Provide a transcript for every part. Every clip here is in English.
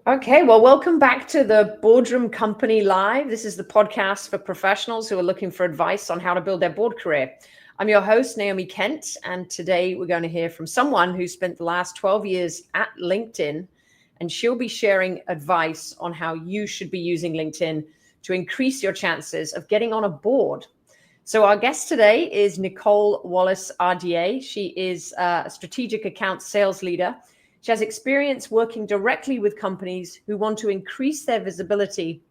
Okay, well, welcome back to the Boardroom Company Live. This is the podcast for professionals who are looking for advice on how to build their board career. I'm your host, Naomi Kent, and today we're going to hear from someone who spent the last 12 years at LinkedIn, and she'll be sharing advice on how you should be using LinkedIn to increase your chances of getting on a board. So our guest today is Nicole Wallace, RDA. She is a strategic account sales leader. She has experience working directly with companies who want to increase their visibility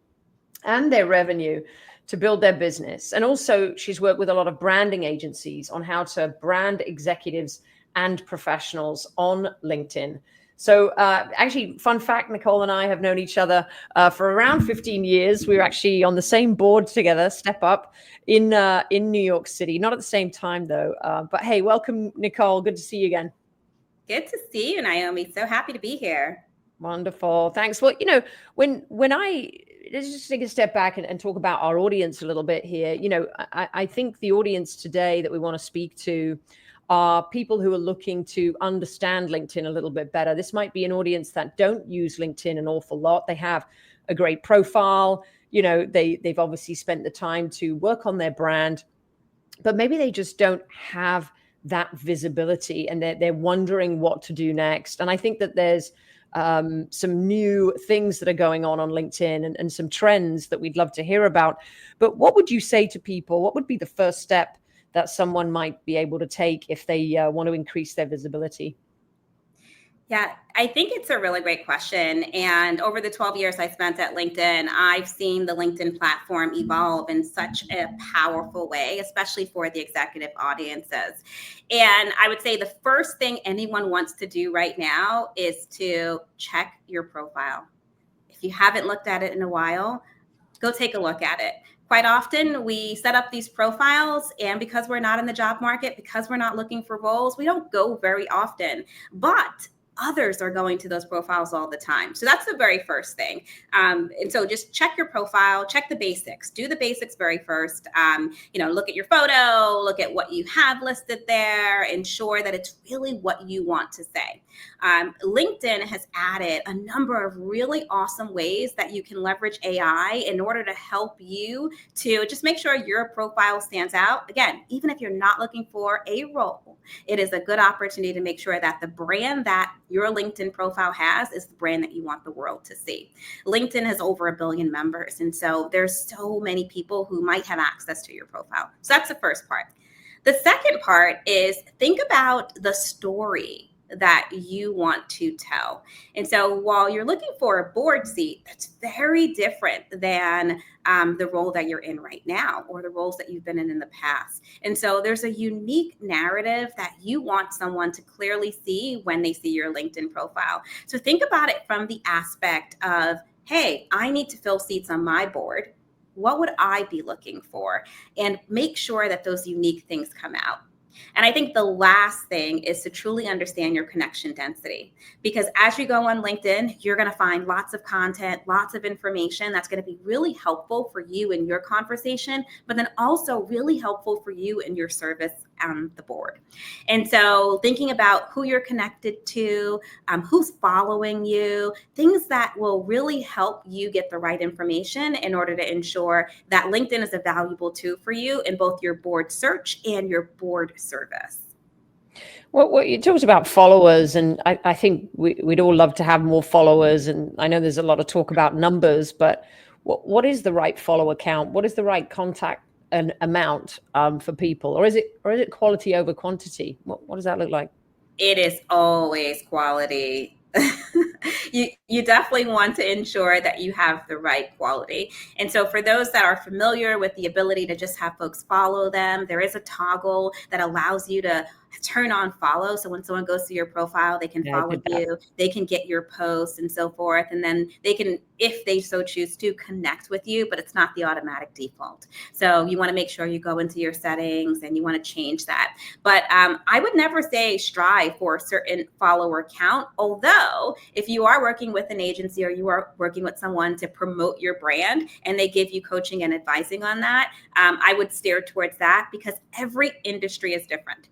and their revenue to build their business. And also, she's worked with a lot of branding agencies on how to brand executives and professionals on LinkedIn. So actually, fun fact, Nicole and I have known each other for around 15 years. We were actually on the same board together, Step Up, in New York City. Not at the same time, though. But hey, welcome, Nicole. Good to see you again. Good to see you, Naomi. So happy to be here. Wonderful. Thanks. Well, when let's just take a step back and talk about our audience a little bit here. I think the audience today that we want to speak to are people who are looking to understand LinkedIn a little bit better. This might be an audience that don't use LinkedIn an awful lot. They have a great profile. They've obviously spent the time to work on their brand, but maybe they just don't have that visibility, and they're wondering what to do next. And I think that there's some new things that are going on LinkedIn and some trends that we'd love to hear about. But what would you say to people? What would be the first step that someone might be able to take if they want to increase their visibility? Yeah, I think it's a really great question. And over the 12 years I spent at LinkedIn, I've seen the LinkedIn platform evolve in such a powerful way, especially for the executive audiences. And I would say the first thing anyone wants to do right now is to check your profile. If you haven't looked at it in a while, go take a look at it. Quite often we set up these profiles, and because we're not in the job market, because we're not looking for roles, we don't go very often. But others are going to those profiles all the time. So that's the very first thing. And so just check your profile, check the basics, do the basics very first. Look at your photo, look at what you have listed there, ensure that it's really what you want to say. LinkedIn has added a number of really awesome ways that you can leverage AI in order to help you to just make sure your profile stands out. Again, even if you're not looking for a role, it is a good opportunity to make sure that the brand that your LinkedIn profile has is the brand that you want the world to see. LinkedIn has over 1 billion members, and so there's so many people who might have access to your profile. So that's the first part. The second part is think about the story that you want to tell. And so while you're looking for a board seat, that's very different than the role that you're in right now or the roles that you've been in the past. And so there's a unique narrative that you want someone to clearly see when they see your LinkedIn profile. So think about it from the aspect of, hey, I need to fill seats on my board. What would I be looking for? And make sure that those unique things come out. And I think the last thing is to truly understand your connection density, because as you go on LinkedIn, you're going to find lots of content, lots of information that's going to be really helpful for you in your conversation, but then also really helpful for you in your service on the board. And so thinking about who you're connected to, who's following you, things that will really help you get the right information in order to ensure that LinkedIn is a valuable tool for you in both your board search and your board service. Well, you talked about followers, and I think we'd all love to have more followers. And I know there's a lot of talk about numbers, but what is the right follower count? What is the right contact an amount for people, or is it quality over quantity? What does that look like? It is always quality. You definitely want to ensure that you have the right quality. And so for those that are familiar with the ability to just have folks follow them, there is a toggle that allows you to turn on follow. So when someone goes to your profile, they can follow you, they can get your posts and so forth. And then they can, if they so choose to, connect with you, but it's not the automatic default. So you want to make sure you go into your settings and you want to change that. But I would never say strive for a certain follower count. Although if you are working with an agency or you are working with someone to promote your brand and they give you coaching and advising on that, I would steer towards that, because every industry is different.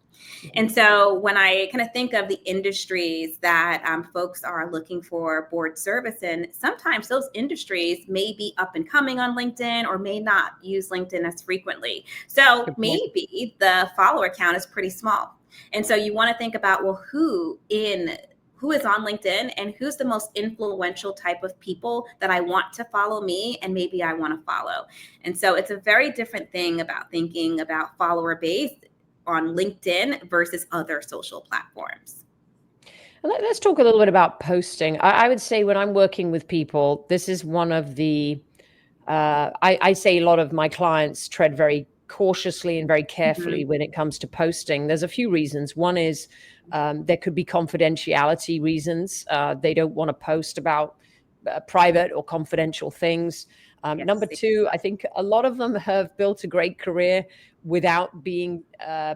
And so when I kind of think of the industries that folks are looking for board service in, sometimes those industries may be up and coming on LinkedIn or may not use LinkedIn as frequently. So maybe the follower count is pretty small. And so you want to think about, well, who is on LinkedIn and who's the most influential type of people that I want to follow me and maybe I want to follow. And so it's a very different thing about thinking about follower base on LinkedIn versus other social platforms. Let's talk a little bit about posting. I would say when I'm working with people, this is one of the, I say a lot of my clients tread very cautiously and very carefully when it comes to posting. There's a few reasons. One is there could be confidentiality reasons. They don't want to post about private or confidential things. Number two, I think a lot of them have built a great career without being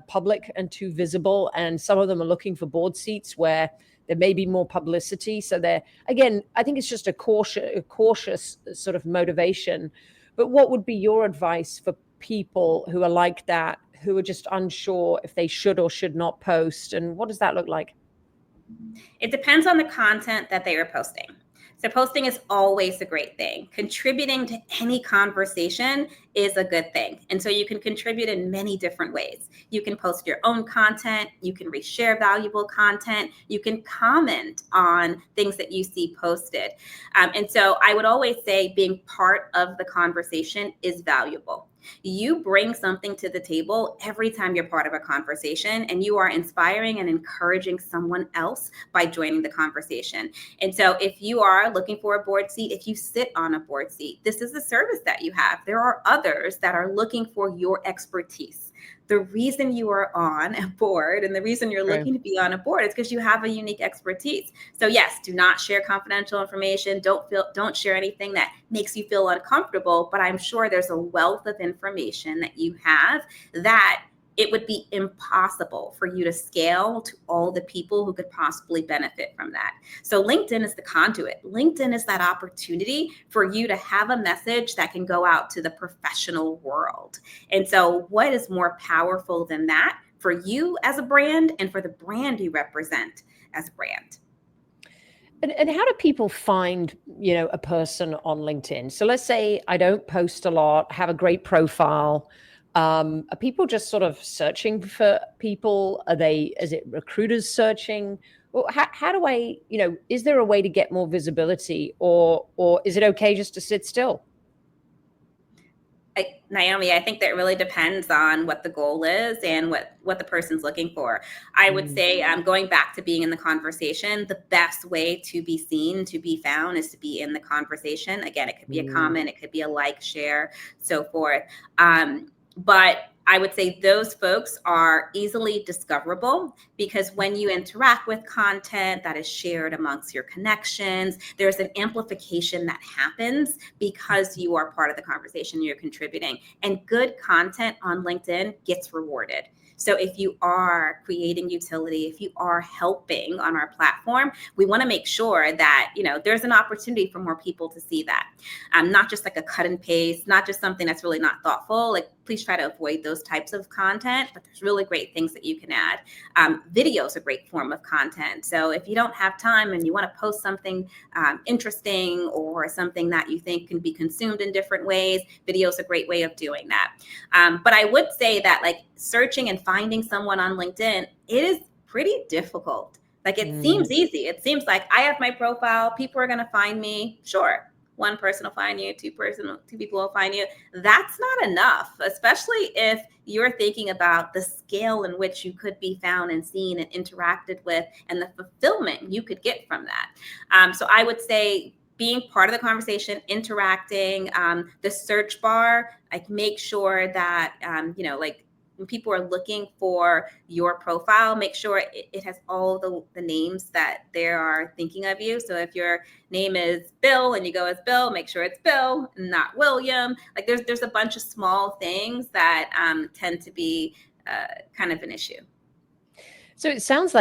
public and too visible. And some of them are looking for board seats where there may be more publicity. So again, I think it's just a cautious sort of motivation. But what would be your advice for people who are like that, who are just unsure if they should or should not post? And what does that look like? It depends on the content that they are posting. So posting is always a great thing. Contributing to any conversation is a good thing. And so you can contribute in many different ways. You can post your own content. You can reshare valuable content. You can comment on things that you see posted. And so I would always say being part of the conversation is valuable. You bring something to the table every time you're part of a conversation, and you are inspiring and encouraging someone else by joining the conversation. And so if you are looking for a board seat, if you sit on a board seat, this is a service that you have. There are others that are looking for your expertise. The reason you are on a board and the reason you're looking to be on a board is because you have a unique expertise. So yes, do not share confidential information. Don't share anything that makes you feel uncomfortable, but I'm sure there's a wealth of information that you have that it would be impossible for you to scale to all the people who could possibly benefit from that. So LinkedIn is the conduit. LinkedIn is that opportunity for you to have a message that can go out to the professional world. And so what is more powerful than that for you as a brand and for the brand you represent as a brand? And how do people find, a person on LinkedIn? So let's say I don't post a lot, have a great profile. Are people just sort of searching for people? Is it recruiters searching? Well, how do I, is there a way to get more visibility, or is it okay just to sit still? Naomi, I think that really depends on what the goal is and what the person's looking for. I would say, going back to being in the conversation, the best way to be seen, to be found, is to be in the conversation. Again, it could be a comment, it could be a like, share, so forth. But I would say those folks are easily discoverable because when you interact with content that is shared amongst your connections, there's an amplification that happens because you are part of the conversation, you're contributing. And good content on LinkedIn gets rewarded. So if you are creating utility, if you are helping on our platform, we want to make sure that, there's an opportunity for more people to see that. Not just like a cut and paste, not just something that's really not thoughtful. Like, please try to avoid those types of content, but there's really great things that you can add. Video is a great form of content. So if you don't have time and you want to post something interesting or something that you think can be consumed in different ways, video is a great way of doing that. But I would say that, like, searching and finding someone on LinkedIn, it is pretty difficult. Like, it seems easy. It seems like I have my profile, people are going to find me. Sure. One person will find you, two people will find you. That's not enough, especially if you're thinking about the scale in which you could be found and seen and interacted with and the fulfillment you could get from that. So I would say being part of the conversation, interacting, the search bar, like, make sure that, like, when people are looking for your profile, make sure it has all the names that they are thinking of you. So if your name is Bill and you go as Bill, make sure it's Bill, not William. Like, there's a bunch of small things that tend to be kind of an issue. So it sounds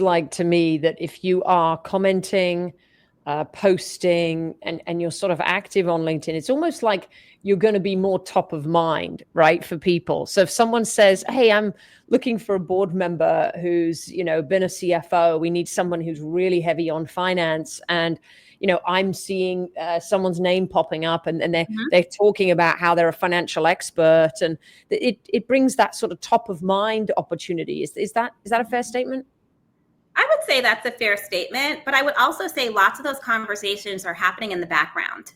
like to me that if you are commenting, posting and you're sort of active on LinkedIn, it's almost like you're going to be more top of mind, right, for people. So if someone says, hey, I'm looking for a board member who's, been a CFO, we need someone who's really heavy on finance, and I'm seeing someone's name popping up, and they're talking about how they're a financial expert, and it brings that sort of top of mind opportunity. Is that a fair statement? I would say that's a fair statement, but I would also say lots of those conversations are happening in the background,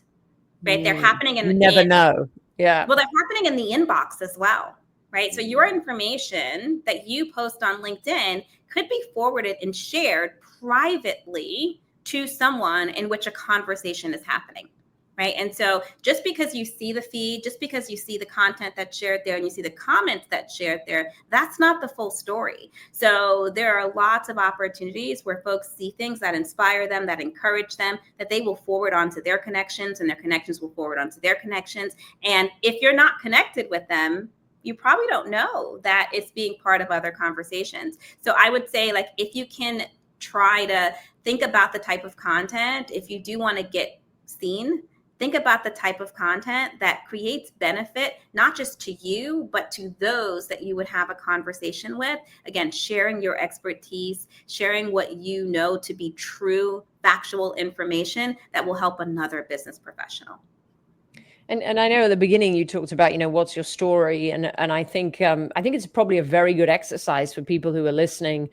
right? They're happening You never know. Yeah. Well, they're happening in the inbox as well, right? So your information that you post on LinkedIn could be forwarded and shared privately to someone in which a conversation is happening, right? And so just because you see the feed, just because you see the content that's shared there and you see the comments that's shared there, that's not the full story. So there are lots of opportunities where folks see things that inspire them, that encourage them, that they will forward onto their connections, and their connections will forward onto their connections. And if you're not connected with them, you probably don't know that it's being part of other conversations. So I would say, like, if you can try to think about the type of content, if you do want to get seen, think about the type of content that creates benefit, not just to you, but to those that you would have a conversation with. Again, sharing your expertise, sharing what you know to be true, factual information that will help another business professional. And I know at the beginning you talked about, what's your story? And I think it's probably a very good exercise for people who are listening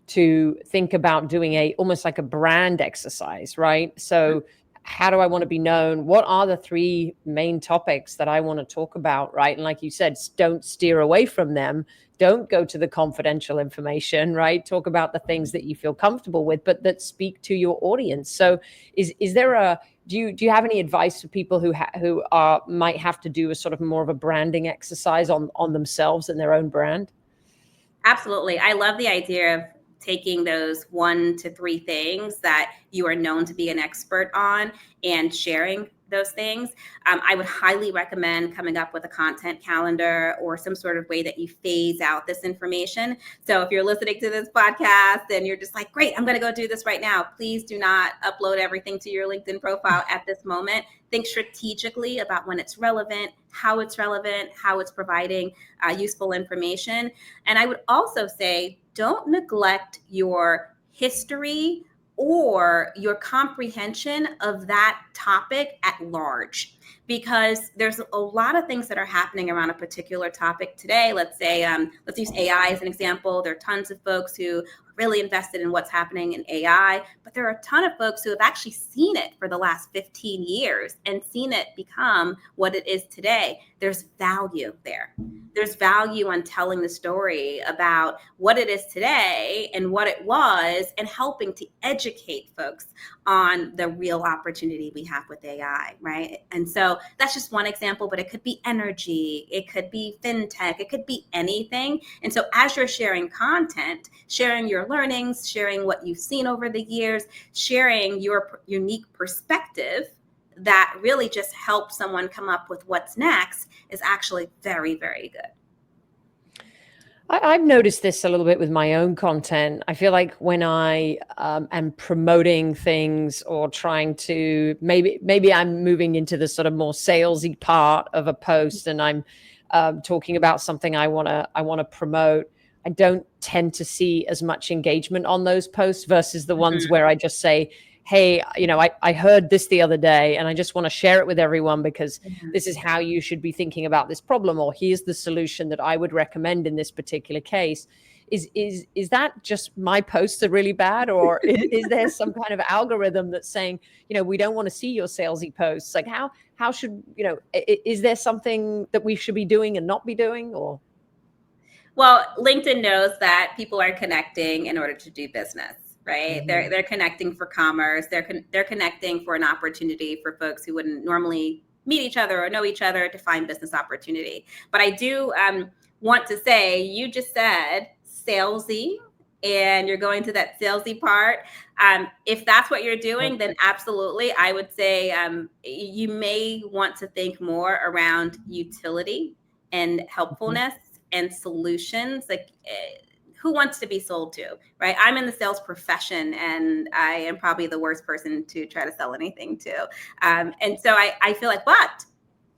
to think about doing almost like a brand exercise, right? So how do I want to be known? What are the 3 main topics that I want to talk about, right? And like you said, don't steer away from them. Don't go to the confidential information, right? Talk about the things that you feel comfortable with, but that speak to your audience. So is there do you have any advice for people who might have to do a sort of more of a branding exercise on themselves and their own brand? Absolutely. I love the idea of taking those 1 to 3 things that you are known to be an expert on and sharing those things. I would highly recommend coming up with a content calendar or some sort of way that you phase out this information. So if you're listening to this podcast and you're just like, great, I'm going to go do this right now, please do not upload everything to your LinkedIn profile at this moment. Think strategically about when it's relevant, how it's providing useful information. And I would also say, don't neglect your history or your comprehension of that topic at large, because there's a lot of things that are happening around a particular topic today. Let's say, let's use AI as an example. There are tons of folks who are really invested in what's happening in AI, but there are a ton of folks who have actually seen it for the last 15 years and seen it become what it is today. There's value there. There's value on telling the story about what it is today and what it was, and helping to educate folks on the real opportunity we have with AI, right? And so that's just one example, but it could be energy, it could be fintech, it could be anything. And so as you're sharing content, sharing your learnings, sharing what you've seen over the years, sharing your unique perspective that really just helps someone come up with what's next is actually very, very good. I've noticed this a little bit with my own content. I feel like when I am promoting things or trying to, maybe I'm moving into the sort of more salesy part of a post, and I'm talking about something I want to promote, I don't tend to see as much engagement on those posts versus the ones where I just say, hey, I heard this the other day and I just want to share it with everyone because this is how you should be thinking about this problem, or here's the solution that I would recommend in this particular case. Is that just my posts are really bad, or is there some kind of algorithm that's saying, we don't want to see your salesy posts? Like how should, is there something that we should be doing and not be doing, or? Well, LinkedIn knows that people are connecting in order to do business, right? They're connecting for commerce. They're connecting for an opportunity for folks who wouldn't normally meet each other or know each other to find business opportunity. But I do want to say, you just said salesy, and you're going to that salesy part. If that's what you're doing, then absolutely, I would say you may want to think more around utility and helpfulness and solutions. Like, who wants to be sold to, right? I'm in the sales profession, and I am probably the worst person to try to sell anything to. And so I feel like, what?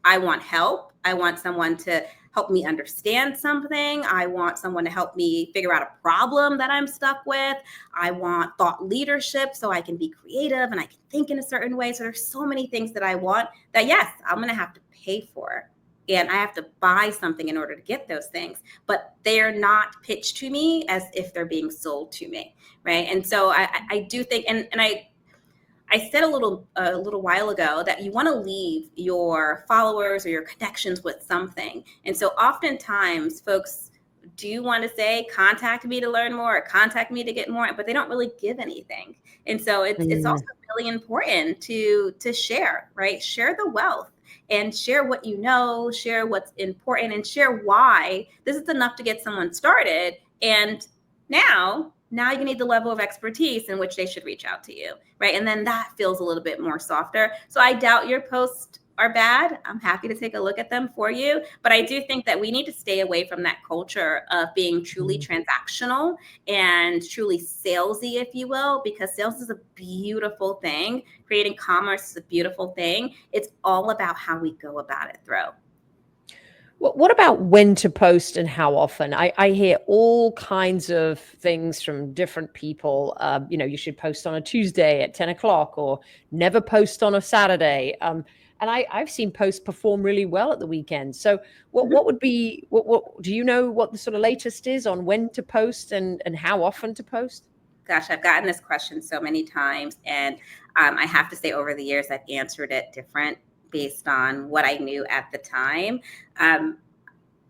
I want help. I want someone to help me understand something. I want someone to help me figure out a problem that I'm stuck with. I want thought leadership so I can be creative and I can think in a certain way. So there's so many things that I want that, yes, I'm going to have to pay for. And I have to buy something in order to get those things, but they're not pitched to me as if they're being sold to me, right? And so I do think, and I said a little while ago that you want to leave your followers or your connections with something. And so oftentimes folks do want to say, contact me to learn more, or contact me to get more, but they don't really give anything. And so it's also really important to share, right? Share the wealth and share what you know, share what's important, and share why this is enough to get someone started. And now you need the level of expertise in which they should reach out to you, right? And then that feels a little bit more softer. So I doubt your posts are bad. I'm happy to take a look at them for you. But I do think that we need to stay away from that culture of being truly transactional and truly salesy, if you will, because sales is a beautiful thing. Creating commerce is a beautiful thing. It's all about how we go about it, though. What about when to post and how often? I hear all kinds of things from different people. You should post on a Tuesday at 10 o'clock or never post on a Saturday. And I've seen posts perform really well at the weekend. So what would be, what do you know what the sort of latest is on when to post and how often to post? Gosh, I've gotten this question so many times. And I have to say over the years, I've answered it different based on what I knew at the time.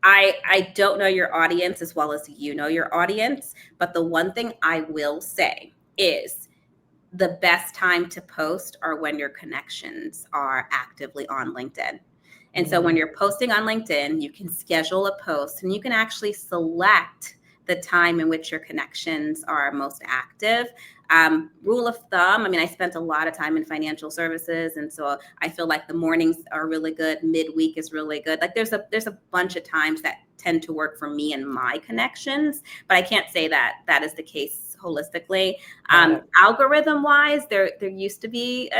I don't know your audience as well as you know your audience, but the one thing I will say is the best time to post are when your connections are actively on LinkedIn. And so when you're posting on LinkedIn, you can schedule a post and you can actually select the time in which your connections are most active. Rule of thumb, I spent a lot of time in financial services, and so I feel like the mornings are really good. Midweek is really good. Like there's a bunch of times that tend to work for me and my connections, but I can't say that is the case holistically. Algorithm wise, there used to be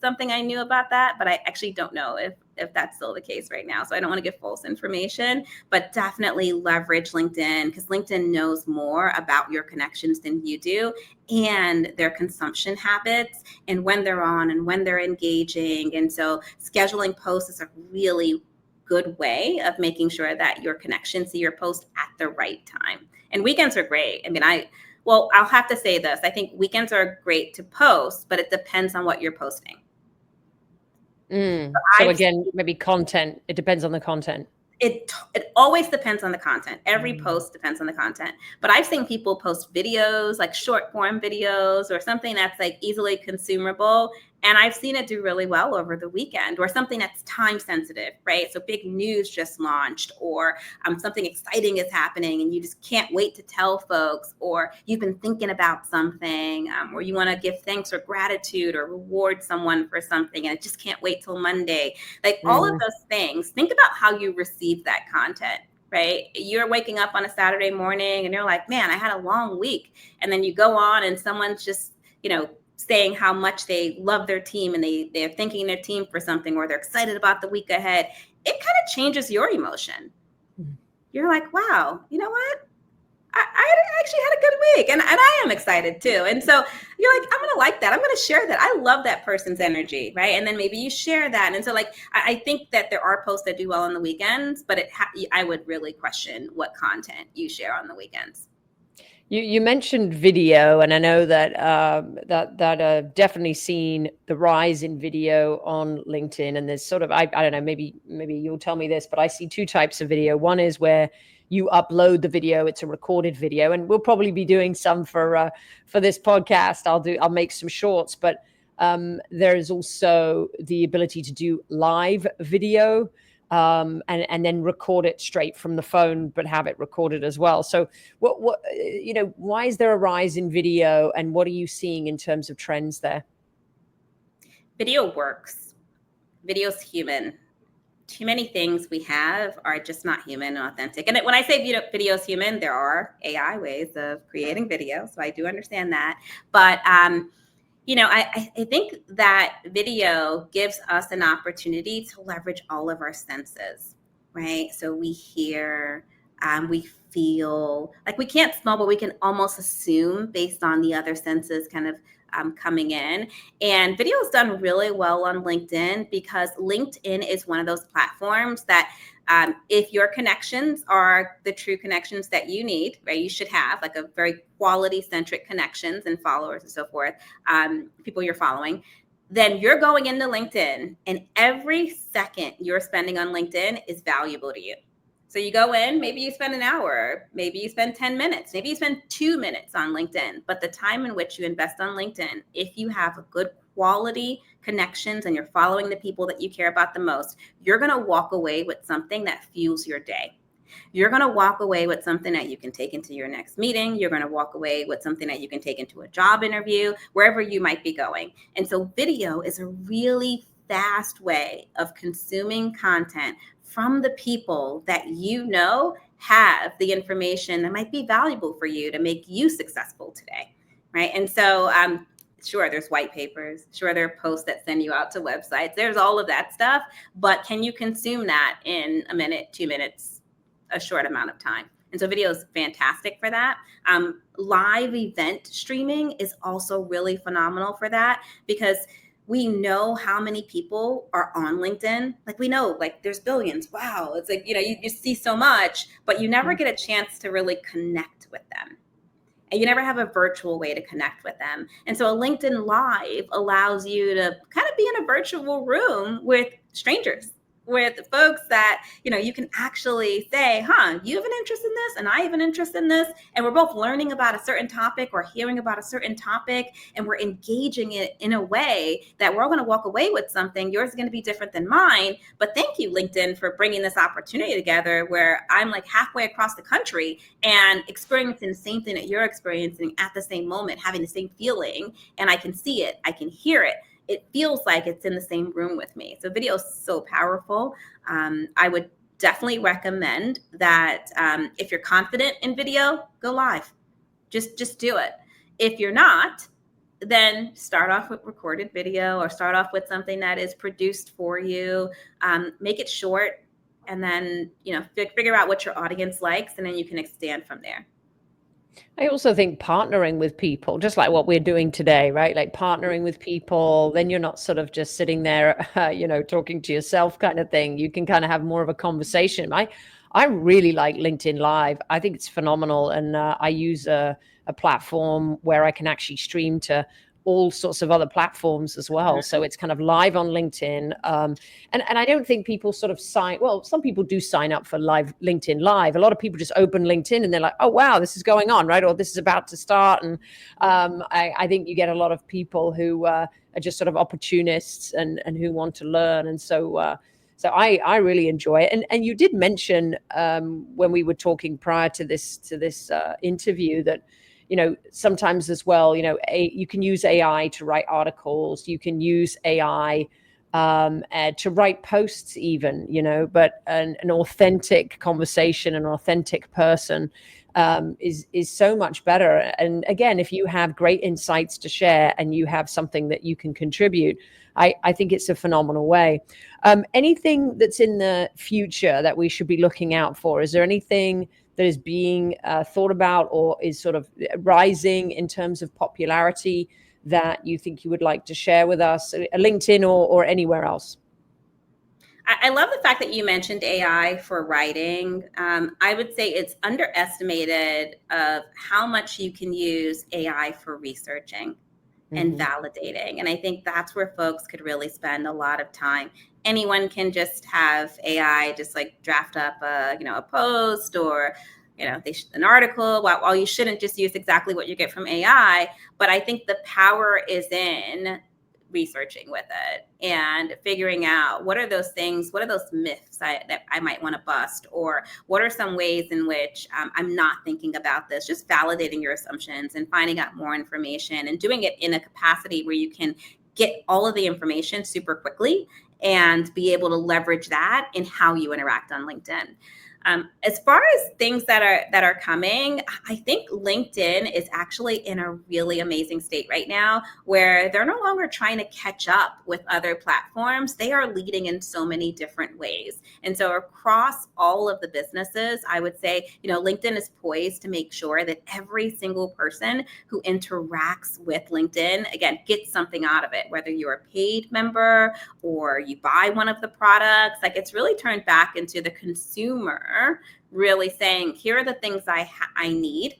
something I knew about that, but I actually don't know if that's still the case right now. So I don't want to give false information, but definitely leverage LinkedIn because LinkedIn knows more about your connections than you do and their consumption habits and when they're on and when they're engaging. And so scheduling posts is a really good way of making sure that your connections see your post at the right time. And weekends are great. I'll have to say this. I think weekends are great to post, but it depends on what you're posting. So again, maybe content. It depends on the content. It always depends on the content. Every post depends on the content. But I've seen people post videos, like short form videos or something that's like easily consumable. And I've seen it do really well over the weekend, or something that's time sensitive, right? So big news just launched, or something exciting is happening and you just can't wait to tell folks, or you've been thinking about something, or you want to give thanks or gratitude or reward someone for something and it just can't wait till Monday. Like all of those things, think about how you receive that content. Right? You're waking up on a Saturday morning and you're like, man, I had a long week. And then you go on and someone's just, saying how much they love their team and they're thanking their team for something, or they're excited about the week ahead. It kind of changes your emotion. You're like, wow, you know what? I actually had a good week and I am excited too. And so you're like, I'm going to like that. I'm going to share that. I love that person's energy. Right. And then maybe you share that. And so I think that there are posts that do well on the weekends, but I would really question what content you share on the weekends. You mentioned video, and I know that that definitely seen the rise in video on LinkedIn. And there's sort of I don't know, maybe you'll tell me this, but I see two types of video. One is where you upload the video; it's a recorded video, and we'll probably be doing some for this podcast. I'll make some shorts, but there is also the ability to do live video. And then record it straight from the phone, but have it recorded as well. So why is there a rise in video, and what are you seeing in terms of trends there? Video works. Video's human. too many things we have are just not human and authentic. And when I say video is human, there are AI ways of creating video. So I do understand that. But, I think that video gives us an opportunity to leverage all of our senses, right? So we hear, we feel, like we can't smell, but we can almost assume based on the other senses kind of coming in. And video is done really well on LinkedIn because LinkedIn is one of those platforms that if your connections are the true connections that you need, right, you should have like a very quality centric connections and followers and so forth, people you're following, then you're going into LinkedIn and every second you're spending on LinkedIn is valuable to you. So you go in, maybe you spend an hour, maybe you spend 10 minutes, maybe you spend 2 minutes on LinkedIn, but the time in which you invest on LinkedIn, if you have a good quality connections and you're following the people that you care about the most, you're going to walk away with something that fuels your day. You're going to walk away with something that you can take into your next meeting. You're going to walk away with something that you can take into a job interview, wherever you might be going. And so video is a really fast way of consuming content from the people that you know have the information that might be valuable for you to make you successful today, right? And so sure, there's white papers. Sure, there are posts that send you out to websites. There's all of that stuff. But can you consume that in a minute, 2 minutes, a short amount of time? And so video is fantastic for that. Live event streaming is also really phenomenal for that because we know how many people are on LinkedIn. Like we know, like there's billions. Wow. It's like, you see so much, but you never get a chance to really connect with them. And you never have a virtual way to connect with them. And so a LinkedIn Live allows you to kind of be in a virtual room with strangers, with folks that, you can actually say, you have an interest in this and I have an interest in this. And we're both learning about a certain topic or hearing about a certain topic. And we're engaging it in a way that we're all going to walk away with something. Yours is going to be different than mine. But thank you, LinkedIn, for bringing this opportunity together where I'm like halfway across the country and experiencing the same thing that you're experiencing at the same moment, having the same feeling. And I can see it. I can hear it. It feels like it's in the same room with me. So video is so powerful. I would definitely recommend that if you're confident in video, go live. Just do it. If you're not, then start off with recorded video or start off with something that is produced for you. Make it short and then, figure out what your audience likes and then you can expand from there. I also think partnering with people, just like what we're doing today, right? Like partnering with people, then you're not sort of just sitting there, talking to yourself kind of thing. You can kind of have more of a conversation. I really like LinkedIn Live. I think it's phenomenal. And I use a platform where I can actually stream to all sorts of other platforms as well. So it's kind of live on LinkedIn. And I don't think people sort of some people do sign up for LinkedIn Live. A lot of people just open LinkedIn and they're like, oh, wow, this is going on, right? Or this is about to start. And I think you get a lot of people who are just sort of opportunists and who want to learn. And so I really enjoy it. And you did mention when we were talking prior to this interview that, sometimes as well, you can use AI to write articles. You can use AI to write posts even, but an authentic conversation, an authentic person is so much better. And again, if you have great insights to share and you have something that you can contribute, I think it's a phenomenal way. Anything that's in the future that we should be looking out for? Is there anything that is being thought about or is sort of rising in terms of popularity that you think you would like to share with us, LinkedIn or anywhere else? I love the fact that you mentioned AI for writing. I would say it's underestimated of how much you can use AI for researching and validating. And I think that's where folks could really spend a lot of time. Anyone can just have AI just like draft up a post or an article. While you shouldn't just use exactly what you get from AI, but I think the power is in researching with it and figuring out what are those things, what are those myths that I might want to bust, or what are some ways in which I'm not thinking about this, just validating your assumptions and finding out more information and doing it in a capacity where you can get all of the information super quickly and be able to leverage that in how you interact on LinkedIn. As far as things that are coming, I think LinkedIn is actually in a really amazing state right now where they're no longer trying to catch up with other platforms. They are leading in so many different ways. And so across all of the businesses, I would say, LinkedIn is poised to make sure that every single person who interacts with LinkedIn, again, gets something out of it, whether you're a paid member or you buy one of the products. Like, it's really turned back into the consumer really saying, here are the things I need.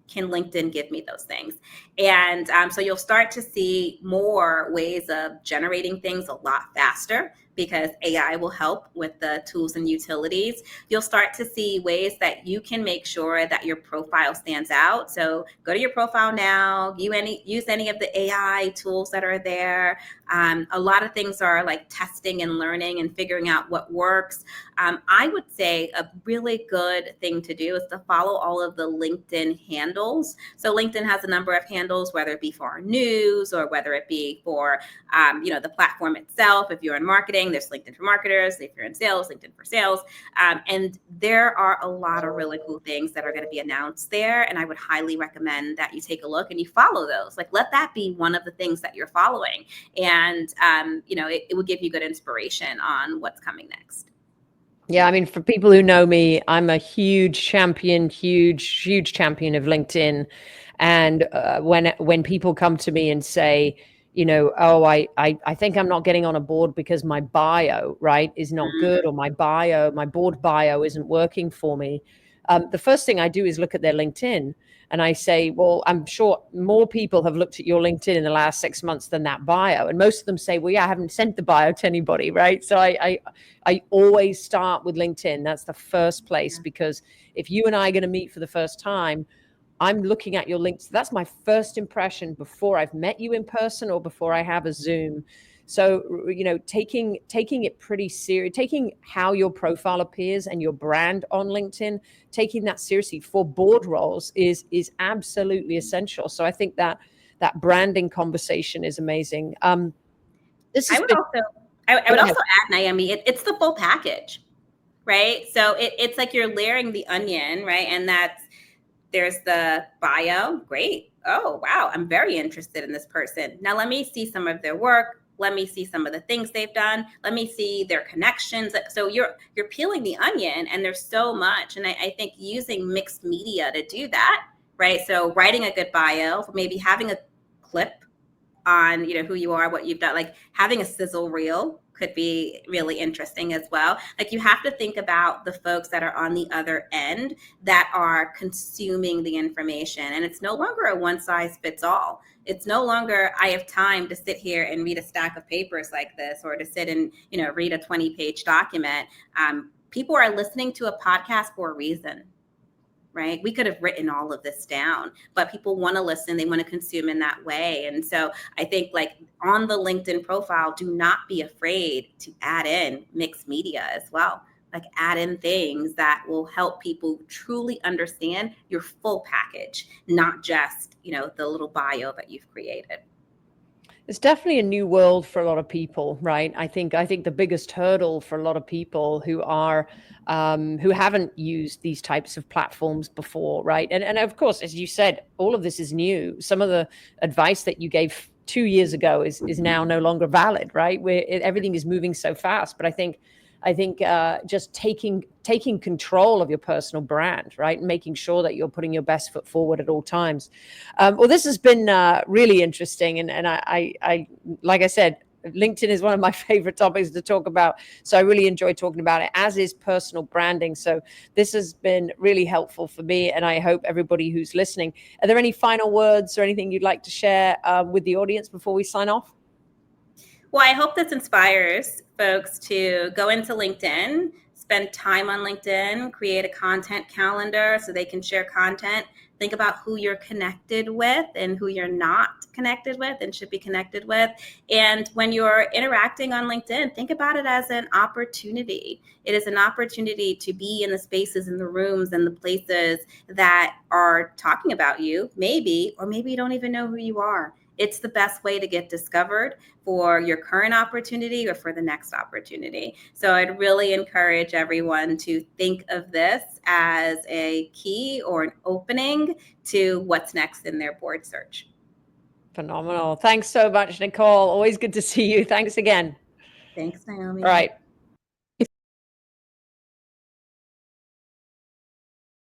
Can LinkedIn give me those things? And so you'll start to see more ways of generating things a lot faster because AI will help with the tools and utilities. You'll start to see ways that you can make sure that your profile stands out. So go to your profile now, use any of the AI tools that are there. A lot of things are like testing and learning and figuring out what works. I would say a really good thing to do is to follow all of the LinkedIn handles. So LinkedIn has a number of handles, whether it be for our news or whether it be for, the platform itself. If you're in marketing, there's LinkedIn for marketers. If you're in sales, LinkedIn for sales. And there are a lot of really cool things that are going to be announced there. And I would highly recommend that you take a look and you follow those. Like, let that be one of the things that you're following. And, it will give you good inspiration on what's coming next. Yeah, I mean, for people who know me, I'm a huge champion of LinkedIn. And when people come to me and say, oh, I think I'm not getting on a board because my bio, right, is not good, or my board bio isn't working for me. The first thing I do is look at their LinkedIn. And I say, well, I'm sure more people have looked at your LinkedIn in the last 6 months than that bio. And most of them say, well, yeah, I haven't sent the bio to anybody, right? So I always start with LinkedIn. That's the first place, because if you and I are going to meet for the first time, I'm looking at your links. That's my first impression before I've met you in person or before I have a Zoom. So, taking it pretty serious, taking how your profile appears and your brand on LinkedIn, taking that seriously for board roles is absolutely essential. So I think that branding conversation is amazing. This has been. I would also add, Naomi, it's the full package, right? So it's like you're layering the onion, right? And there's the bio. Great. Oh, wow. I'm very interested in this person. Now let me see some of their work. Let me see some of the things they've done. Let me see their connections. So you're peeling the onion, and there's so much. And I think using mixed media to do that, right? So writing a good bio, maybe having a clip on, who you are, what you've done, like having a sizzle reel could be really interesting as well. Like, you have to think about the folks that are on the other end that are consuming the information. And it's no longer a one size fits all. It's no longer, I have time to sit here and read a stack of papers like this, or to sit and, read a 20-page document. People are listening to a podcast for a reason. Right? We could have written all of this down, but people want to listen. They want to consume in that way. And so I think, like, on the LinkedIn profile, do not be afraid to add in mixed media as well. Like, add in things that will help people truly understand your full package, not just, the little bio that you've created. It's definitely a new world for a lot of people, right? I think the biggest hurdle for a lot of people who haven't used these types of platforms before, right? And of course, as you said, all of this is new. Some of the advice that you gave 2 years ago is now no longer valid, right? Everything is moving so fast. But I think just taking control of your personal brand, right, and making sure that you're putting your best foot forward at all times. Well, this has been really interesting, and I like I said, LinkedIn is one of my favorite topics to talk about. So I really enjoy talking about it, as is personal branding. So this has been really helpful for me, and I hope everybody who's listening. Are there any final words or anything you'd like to share with the audience before we sign off? Well, I hope this inspires folks to go into LinkedIn, spend time on LinkedIn, create a content calendar so they can share content. Think about who you're connected with and who you're not connected with and should be connected with. And when you're interacting on LinkedIn, think about it as an opportunity. It is an opportunity to be in the spaces, in the rooms, and the places that are talking about you, maybe, or maybe you don't even know who you are. it's the best way to get discovered for your current opportunity or for the next opportunity. So I'd really encourage everyone to think of this as a key or an opening to what's next in their board search. Phenomenal. Thanks so much, Nicole. Always good to see you. Thanks again. Thanks, Naomi. All right.